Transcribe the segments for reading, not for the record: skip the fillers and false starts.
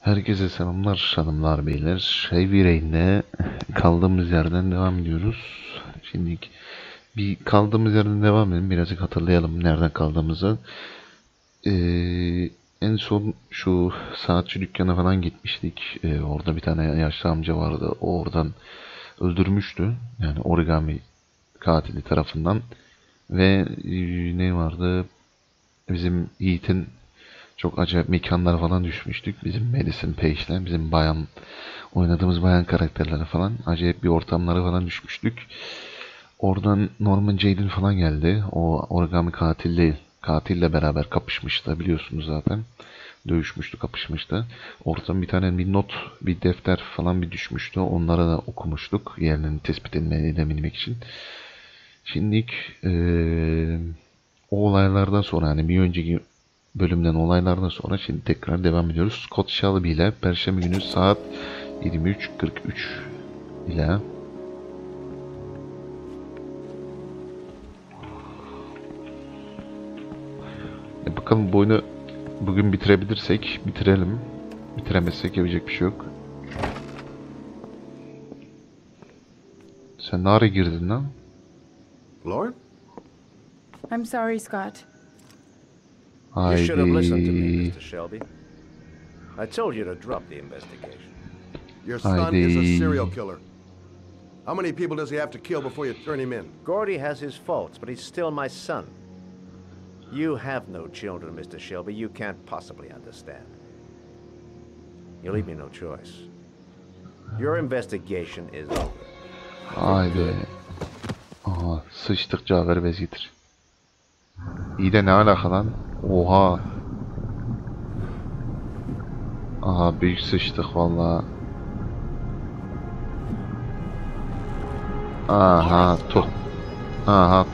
Herkese selamlar hanımlar beyler. Yüreğinde kaldığımız yerden devam ediyoruz. Şimdi bir kaldığımız yerden devam edelim. Birazcık hatırlayalım nereden kaldığımızı. En son şu saatçi dükkana falan gitmiştik. Orada bir tane yaşlı amca vardı. O oradan öldürmüştü. Yani origami katili tarafından. Ve ne vardı? Bizim Yiğit'in çok acayip mekanlar falan düşmüştük. Bizim Medicine Page'le, bizim oynadığımız bayan karakterlere falan acayip bir ortamlara falan düşmüştük. Oradan Norman Jayden falan geldi. O origami katille beraber kapışmıştı, biliyorsunuz zaten. Dövüşmüştü, kapışmıştı. Oradan bir tane bir not, bir defter falan bir düşmüştü. Onları da okumuştuk. Yerlerini tespit edebilmek için. Şimdilik o olaylardan sonra, yani bir önceki bölümden olaylardan sonra şimdi tekrar devam ediyoruz. Scott Shelby ile Perşembe günü saat 23.43 ile bakalım bu oyunu bugün bitirebilirsek bitirelim. Bitiremezsek yapacak bir şey yok. Sen nereye girdin lan? Lord? I'm sorry, Scott. You should have listened to me, Mr. Shelby. I told you to drop the investigation. Your son is a serial killer. How many people does he have to kill before you turn him in? Gordy has his faults, but he's still my son. You have no children, Mr. Shelby. You can't possibly understand. You leave me no choice. Your investigation is over. Haydi. Aha, sıçtıkça haber bez getir. İyi de ne alaka lan? Oha. Aha, büyük sıçtık vallahi. Aha tuttuk. Aha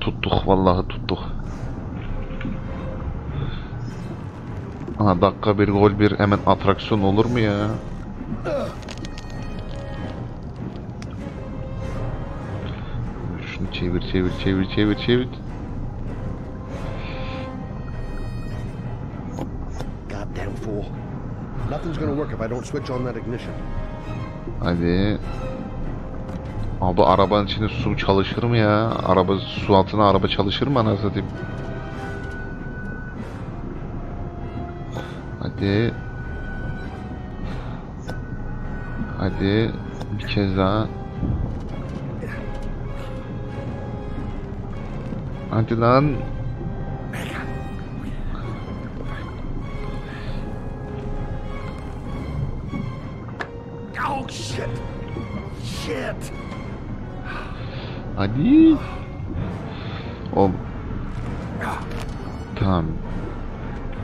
tuttuk, vallahi tuttuk. Aha, dakika bir gol bir, hemen atraksiyon olur mu ya? Şunu çevir. Goddamn fool. Nothing's gonna work if I don't switch on that ignition. Hadi. Abi arabanın içinde su çalışır mı ya? Su altına araba çalışır mı anasını satayım? Hadi bir kez daha. Hadi lan. Oh shit. Hadi. Tamam.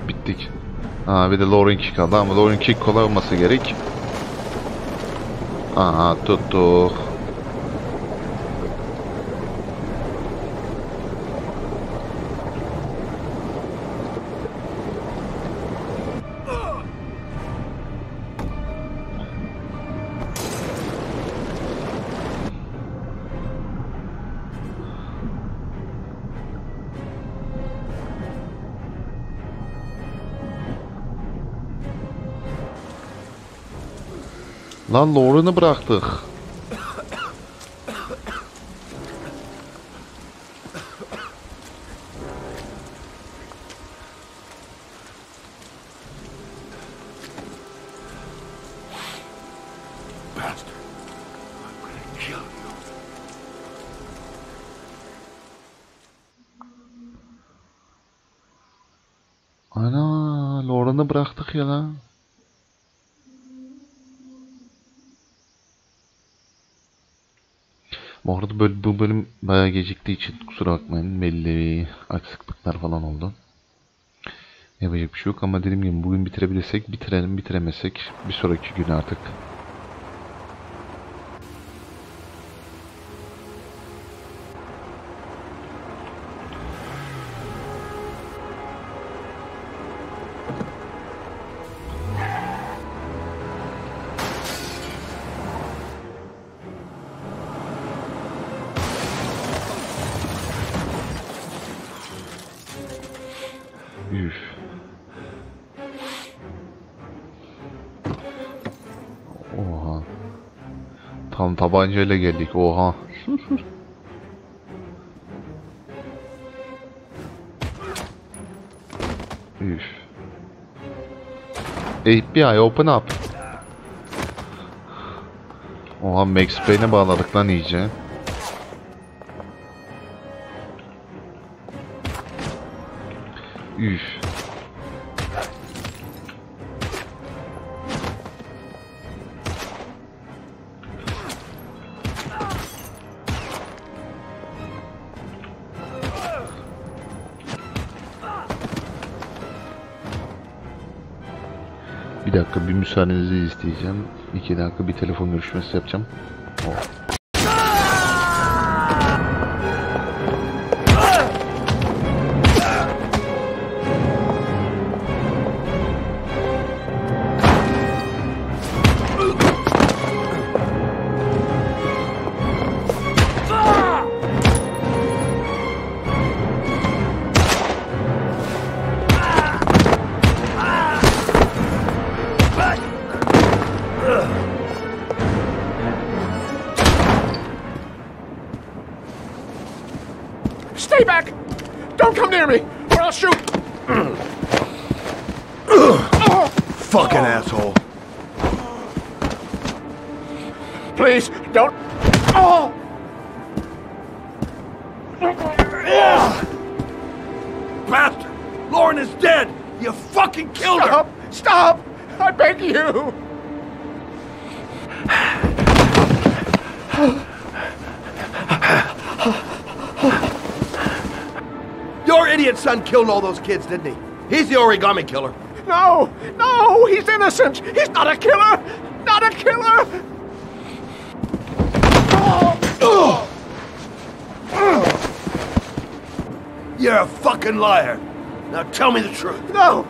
Bittik. Bir de Lauren Kick aldı ama Lauren Kick kolay olması gerek. Aha tuttuk. Lan Lauren'ı bıraktık. Ana, Lauren'ı bıraktık ya lan. Bu arada bu bölüm bayağı geciktiği için kusura bakmayın, belli aksaklıklar falan oldu. Yapacak bir şey yok ama dediğim gibi bugün bitirebilirsek bitirelim, bitiremezsek bir sonraki gün artık. Üf. Oha. Tam tabancayla geldik. Oha. Üf. FBI open up. Oha, Max Payne'e bağladık lan iyice. Üf. Bir dakika, bir müsaadenizi isteyeceğim. 2 dakika bir telefon görüşmesi yapacağım. Oh. Stay back! Don't come near me, or I'll shoot! Fucking asshole. Please, don't... Bastard! Lauren is dead! You fucking killed her! Stop! I beg you! Your idiot son killed all those kids, didn't he? He's the origami killer. No! No! He's innocent! He's not a killer! Not a killer! You're a fucking liar. Now tell me the truth. No!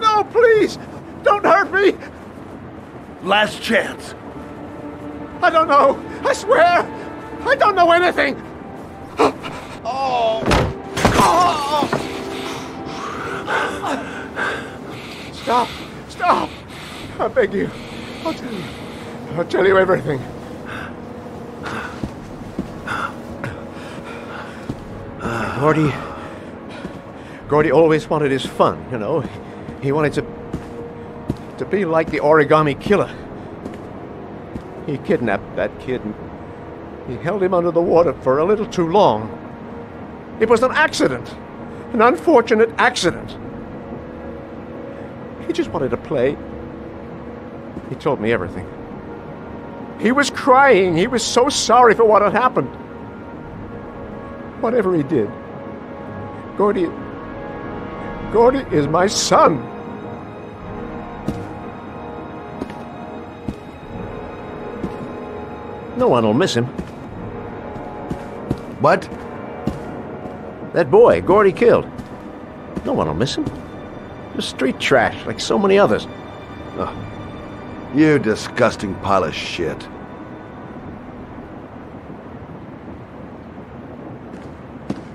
No, please! Don't hurt me! Last chance. I don't know. I swear! I don't know anything! Stop! Stop! I beg you. I'll tell you. I'll tell you everything. Gordy always wanted his fun, you know. He wanted to be like the origami killer. He kidnapped that kid and he held him under the water for a little too long. It was an accident. An unfortunate accident. He just wanted to play. He told me everything. He was crying. He was so sorry for what had happened. Whatever he did, Gordy is my son. No one will miss him. What? That boy, Gordy killed. No one will miss him. Just street trash, like so many others. Oh. You disgusting pile of shit.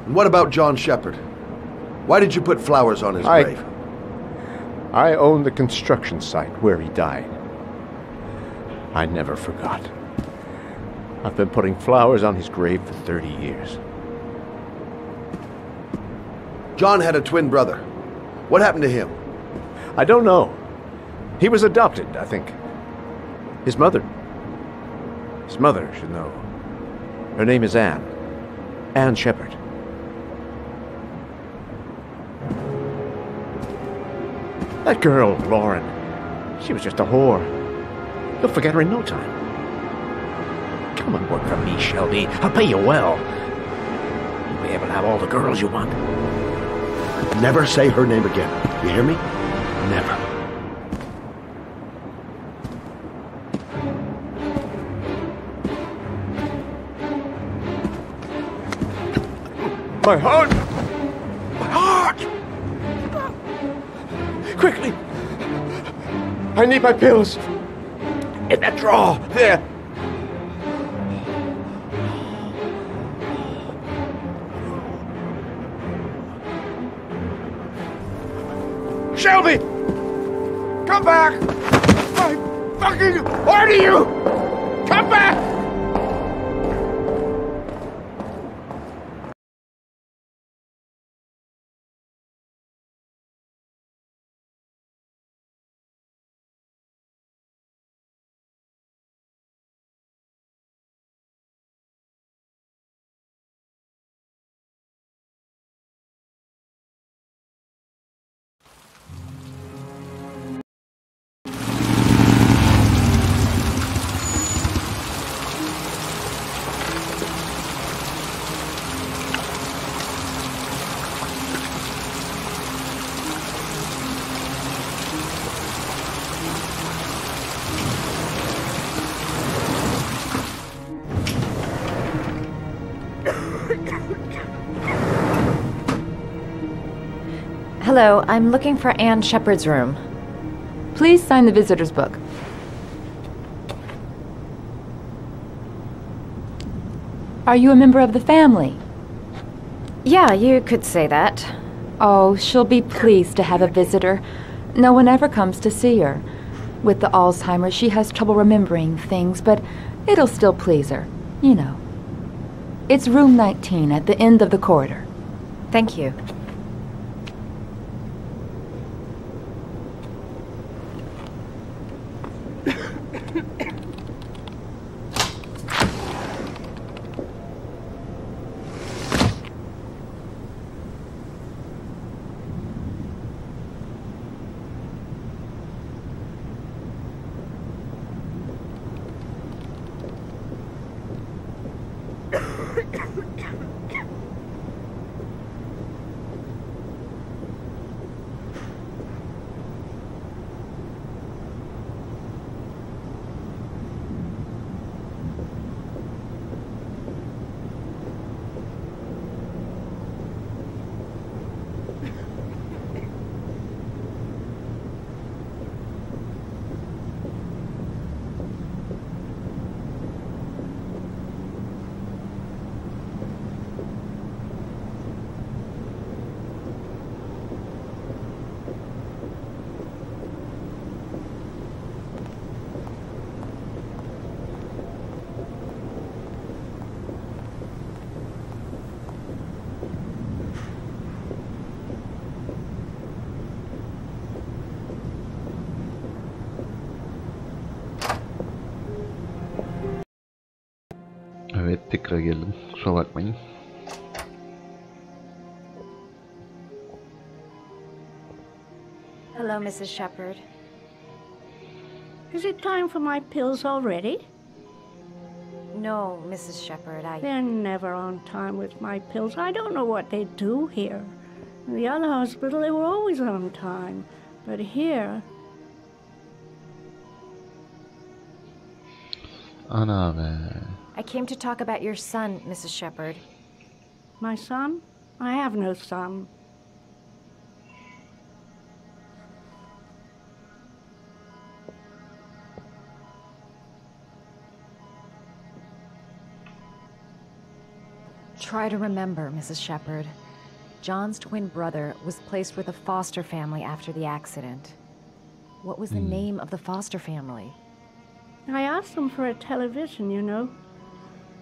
And what about John Shepard? Why did you put flowers on his grave? I own the construction site where he died. I never forgot. I've been putting flowers on his grave for 30 years. John had a twin brother. What happened to him? I don't know. He was adopted, I think. His mother should know. Her name is Anne. Anne Shepard. That girl, Lauren, she was just a whore. You'll forget her in no time. Come and work for me, Shelby. I'll pay you well. You'll be able to have all the girls you want. Never say her name again. You hear me? Never. My heart! My heart! Quickly! I need my pills. In that drawer, there. Shelby! Come back! I fucking order you! Come back! Hello, I'm looking for Anne Shepard's room. Please sign the visitor's book. Are you a member of the family? Yeah, you could say that. Oh, she'll be pleased to have a visitor. No one ever comes to see her. With the Alzheimer's, she has trouble remembering things, but it'll still please her. You know. It's room 19 at the end of the corridor. Thank you. Evet, tekrar geldim. Kusura bakmayın. Hello, Mrs. Shepard. Is it time for my pills already? No, Mrs. Shepard, They're never on time with my pills. I don't know what they do here. In the other hospital, they were always on time. But here... Ana be. I came to talk about your son, Mrs. Shepard. My son? I have no son. Try to remember, Mrs. Shepard. John's twin brother was placed with a foster family after the accident. What was the name of the foster family? I asked them for a television, you know.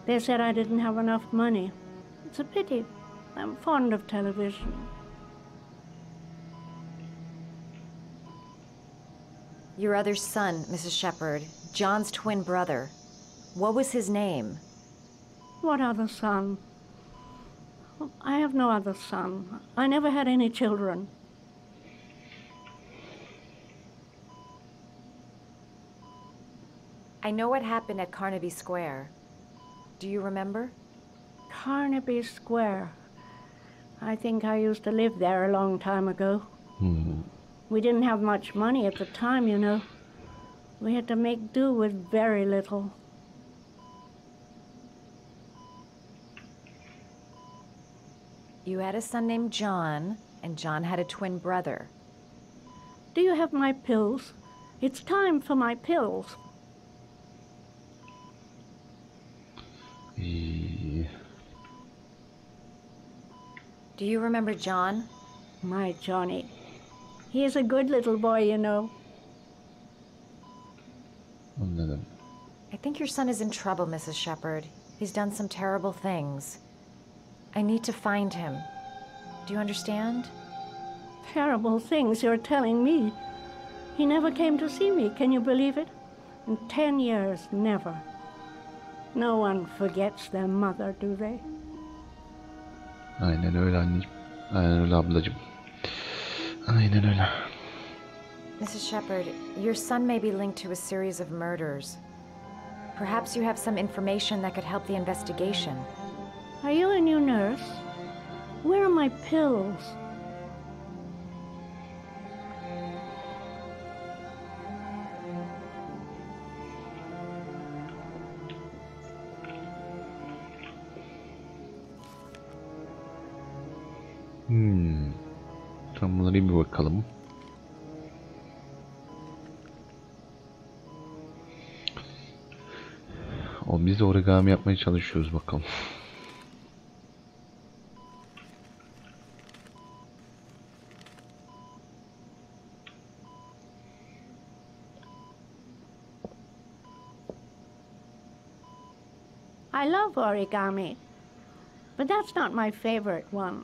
They said I didn't have enough money. It's a pity. I'm fond of television. Your other son, Mrs. Shepard, John's twin brother. What was his name? What other son? I have no other son. I never had any children. I know what happened at Carnaby Square. Do you remember? Carnaby Square. I think I used to live there a long time ago. We didn't have much money at the time, you know. We had to make do with very little. You had a son named John, and John had a twin brother. Do you have my pills? It's time for my pills. Do you remember John? My Johnny. He is a good little boy, you know. Anladım. I think your son is in trouble, Mrs. Shepherd. He's done some terrible things. I need to find him. Do you understand? Terrible things you're telling me. He never came to see me, can you believe it? In 10 years, never. No one forgets their mother, do they? Aynen öyle anneciğim. Aynen öyle ablacığım. Aynen öyle. Mrs. Shepherd, your son may be linked to a series of murders. Perhaps you have some information that could help the investigation. Are you a new nurse? Where are my pills? Tam bunlara bir bakalım. Biz de origami yapmaya çalışıyoruz bakalım. I love origami, but that's not my favorite one.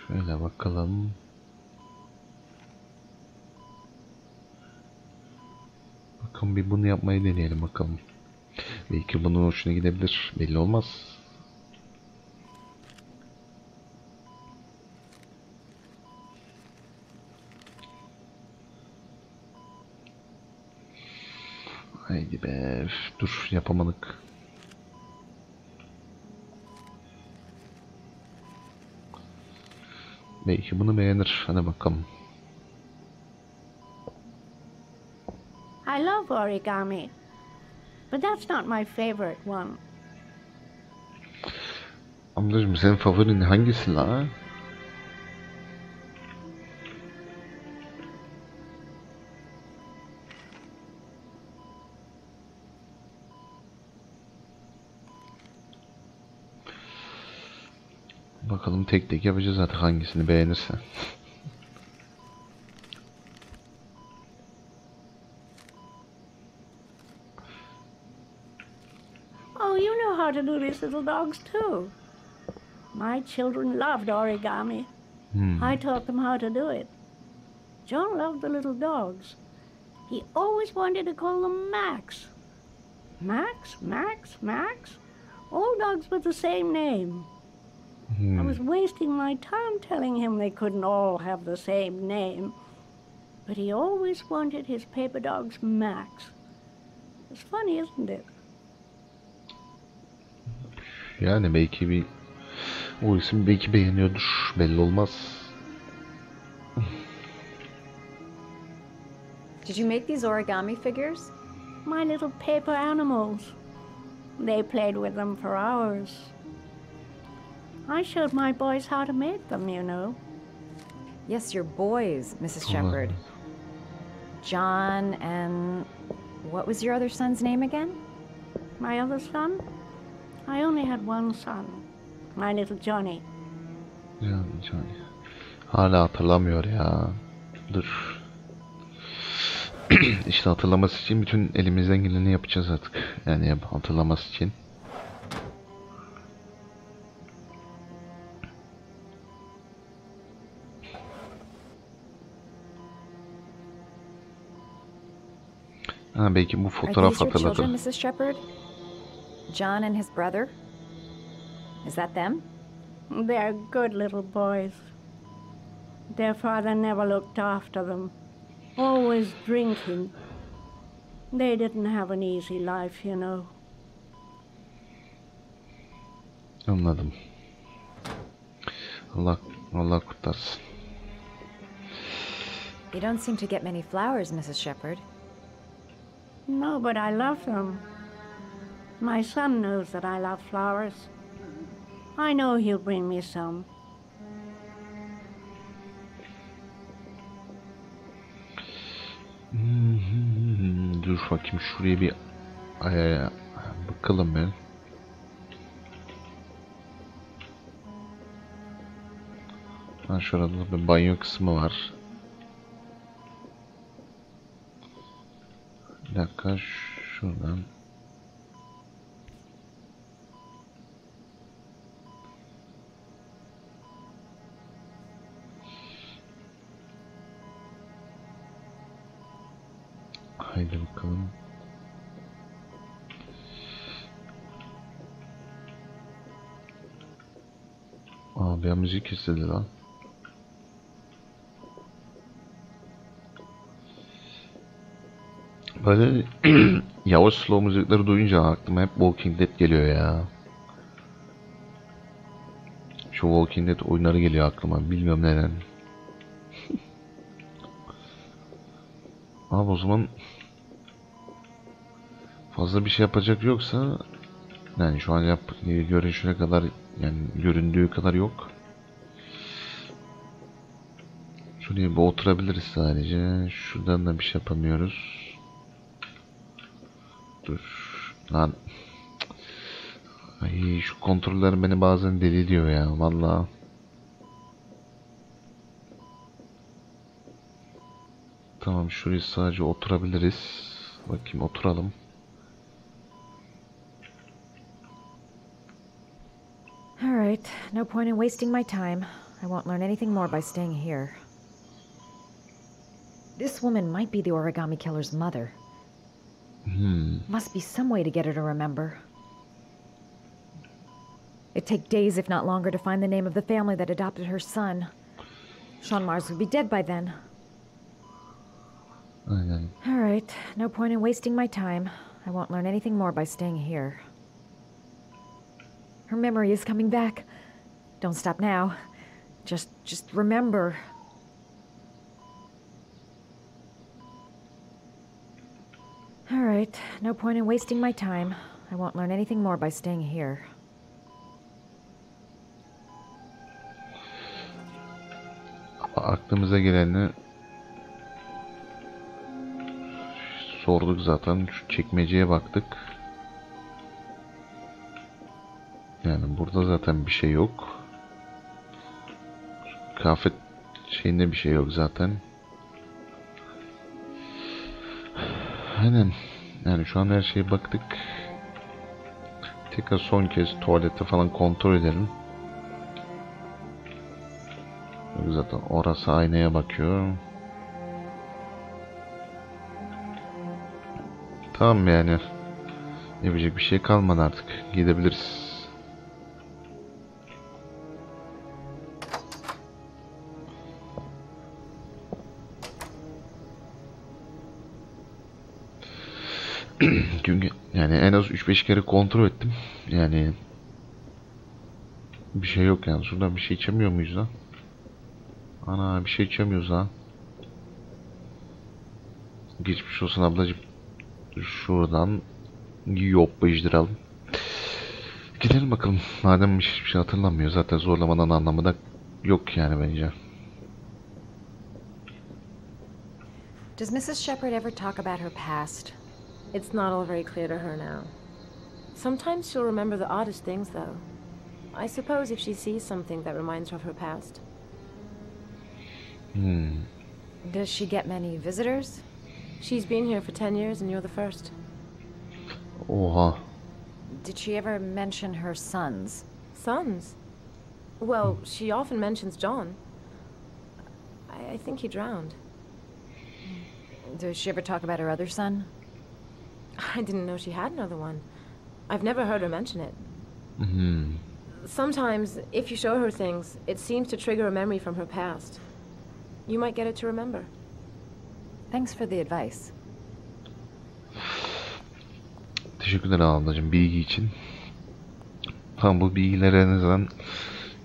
Şöyle bakalım. Bakın bir bunu yapmayı deneyelim bakalım. Belki bunun hoşuna gidebilir. Belli olmaz. Haydi be. Dur yapamadık. Belki bunu beğenir. Hadi bakalım. I love origami, but that's not my favorite one. Amcacığım senin favorin hangisi la? Bakalım tek tek yapacağız artık hangisini beğenirse. Oh, you know how to do these little dogs too. My children loved origami. I taught them how to do it. John loved the little dogs. He always wanted to call them Max. Max, Max, Max. All dogs with the same name. I was wasting my time telling him they couldn't all have the same name. But he always wanted his paper dogs Max. It's funny, isn't it? Yani belki bir o isim belki beğeniyordur. Belli olmaz. Did you make these origami figures? My little paper animals. They played with them for hours. I showed my boys how to make them, you know. Yes, your boys, Mrs. Shepherd. John and... what was your other son's name again? My other son? I only had one son. My little Johnny. Johnny. Hala hatırlamıyor ya. Dur. İşte hatırlaması için bütün elimizden geleni yapacağız artık. Yani hatırlaması için. Ha, belki bu fotoğraf hatırlatır. Mrs. Shepherd? John and his brother? Is that them? They're good little boys. Their father never looked after them. Always drinking. They didn't have an easy life, you know. Anladım. Allah kurtarsın. You don't seem to get many flowers, Mrs. Shepherd. No, but I love them. My son knows that I love flowers. I know he'll bring me some. Dur bakayım şuraya bir bakalım ben. Ha, şurada bir banyo kısmı var. Bir dakika şuradan. Haydi bakalım. Aa, bir müzik istedi lan. Böyle yavaş slow müzikleri duyunca aklıma hep Walking Dead geliyor ya. Şu Walking Dead oyunları geliyor aklıma. Bilmiyorum neden. Abi o zaman fazla bir şey yapacak yoksa, yani şu an görünüşüne kadar, yani göründüğü kadar yok. Şuraya bir oturabiliriz sadece. Şuradan da bir şey yapamıyoruz. Dur lan. Ay, şu kontroller beni bazen deli ediyor ya vallahi. Tamam, şuraya sadece oturabiliriz. Bakayım, oturalım. All right, no point in wasting my time. I won't learn anything more by staying here. This woman might be the origami killer's mother. Must be some way to get her to remember. It'd take days, if not longer, to find the name of the family that adopted her son. Sean Mars would be dead by then. Aynen. All right, no point in wasting my time. I won't learn anything more by staying here. Her memory is coming back. Don't stop now. Just remember. All right, no point in wasting my time. I won't learn anything more by staying here. Aklımıza geleni sorduk zaten. Şu çekmeceye baktık. Yani burada zaten bir şey yok. Kıyafet şeyinde bir şey yok zaten. Aynen. Yani şu an her şeye baktık. Tekrar son kez tuvalette falan kontrol edelim. Zaten orası aynaya bakıyor. Tamam yani. Yapacak bir şey kalmadı artık. Gidebiliriz. Çünkü yani en az 3-5 kere kontrol ettim. Yani bir şey yok yani. Şuradan bir şey içemiyor muyuz lan? Ana, bir şey içemiyoruz ha. Geçmiş olsun ablacığım. Şuradan yoplayıcıralım. Gidelim bakalım. Madem hiçbir şey hatırlamıyor, zaten zorlamadan anlamı da yok yani bence. Does Mrs. Shepherd ever talk about her past? It's not all very clear to her now. Sometimes she'll remember the oddest things, though. I suppose if she sees something that reminds her of her past. Does she get many visitors? She's been here for 10 years and you're the first. Oha. Did she ever mention her sons? Sons? Well, she often mentions John. I think he drowned. Does she ever talk about her other son? I didn't know she had another one. I've never heard her mention it. Sometimes, if you show her things, it seems to trigger a memory from her past. You might get it to remember. Thanks for the advice. Teşekkürler ablacığım bilgi için. Tam bu bilgiler en azından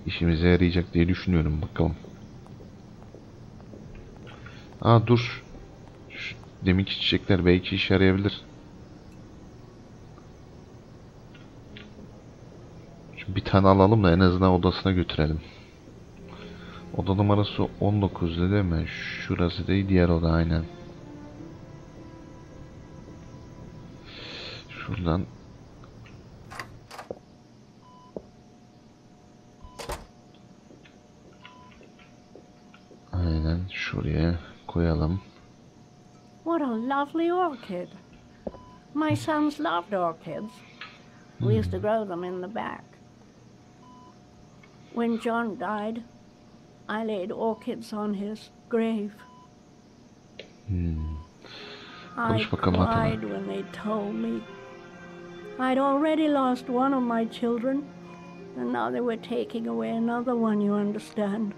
işimize yarayacak diye düşünüyorum, bakalım. Aa dur. Deminki çiçekler belki işe yarayabilir. Bir tane alalım da en azından odasına götürelim. Oda numarası 19 değil mi? Şurası değil, diğer oda aynen. Şuradan. Aynen şuraya koyalım. What a lovely orchid. My sons loved orchids. We used to grow them in the back. When John died, I laid orchids on his grave. I cried when they told me I'd already lost one of my children, and now they were taking away another one, you understand.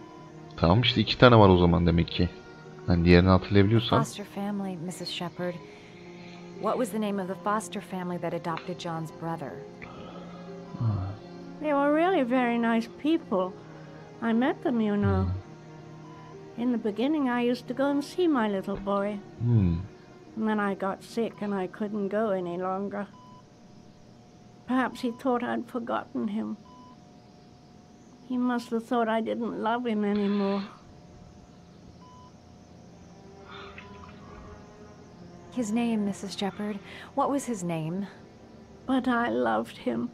Tamam işte 2 tane var o zaman demek ki. Hani diğerini hatırlayabiliyorsan. Foster family, Mrs. Shepherd. What was the name of the foster family that adopted John's brother? They were really very nice people. I met them, you know. In the beginning, I used to go and see my little boy. And then I got sick and I couldn't go any longer. Perhaps he thought I'd forgotten him. He must have thought I didn't love him anymore. His name, Mrs. Shepherd. What was his name? But I loved him.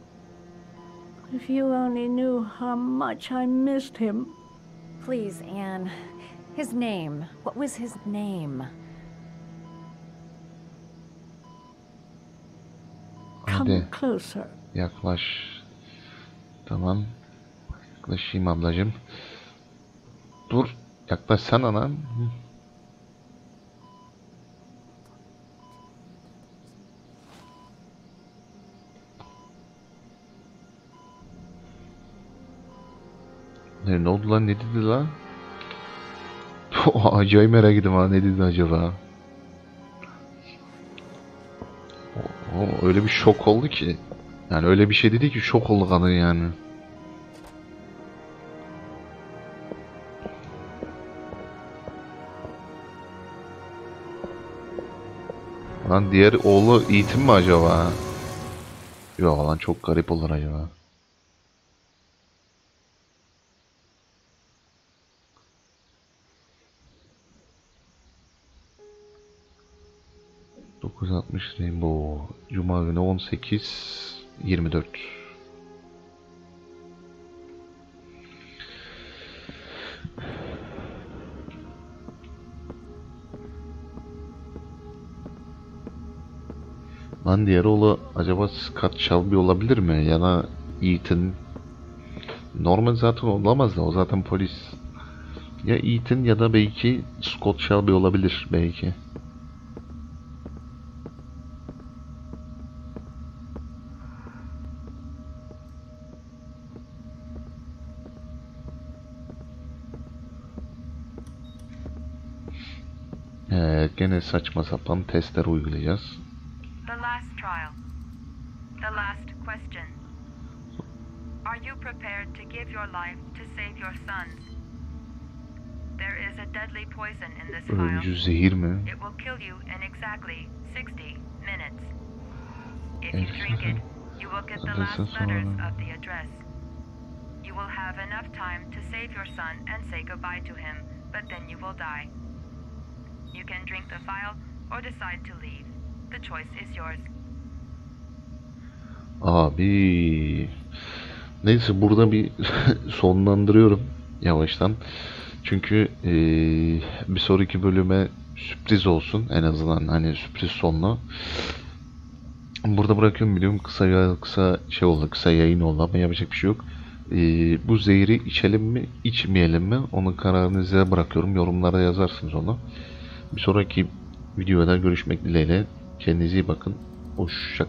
If you only knew how much I missed him. Please, Anne. His name. What was his name? Come closer. Yaklaş. Tamam. Yaklaşayım ablacığım. Dur. Yaklaşsana lan. Ne oldu lan? Ne dedi lan? Acayip merak ettim ha. Ne dedi acaba? Öyle bir şok oldu ki. Yani öyle bir şey dedi ki şok oldu kadın yani. Lan diğer oğlu eğitim mi acaba? Yok lan çok garip olur acaba. ...960 Rainbow... Cuma günü 18.24. Lan diğer oğlu acaba Scott Shelby olabilir mi? Ya da Ethan... Normal zaten olamaz da o zaten polis. Ya Ethan ya da belki Scott Shelby olabilir belki. Gene saçma sapan testler uygulayacağız. The last trial. The last question. Are you prepared to give your life to save your sons? There is a deadly poison in this Ölümcül vial. zehir mi? It will kill you in exactly 60 minutes. If you drink it, you will get the last letters of the address. You will have enough time to save your son and say goodbye to him, but then you will die. You can drink the vial or decide to leave. The choice is yours. Abi. Neyse burada bir sonlandırıyorum yavaştan. Çünkü bir sonraki bölüme sürpriz olsun en azından hani sürpriz sonlu. Burada bırakıyorum biliyorum kısa şey oldu kısa yayın oldu ama yapacak bir şey yok. Bu zehri içelim mi içmeyelim mi onun kararını size bırakıyorum, yorumlara yazarsınız onu. Bir sonraki videoda görüşmek dileğiyle. Kendinize iyi bakın. Hoşça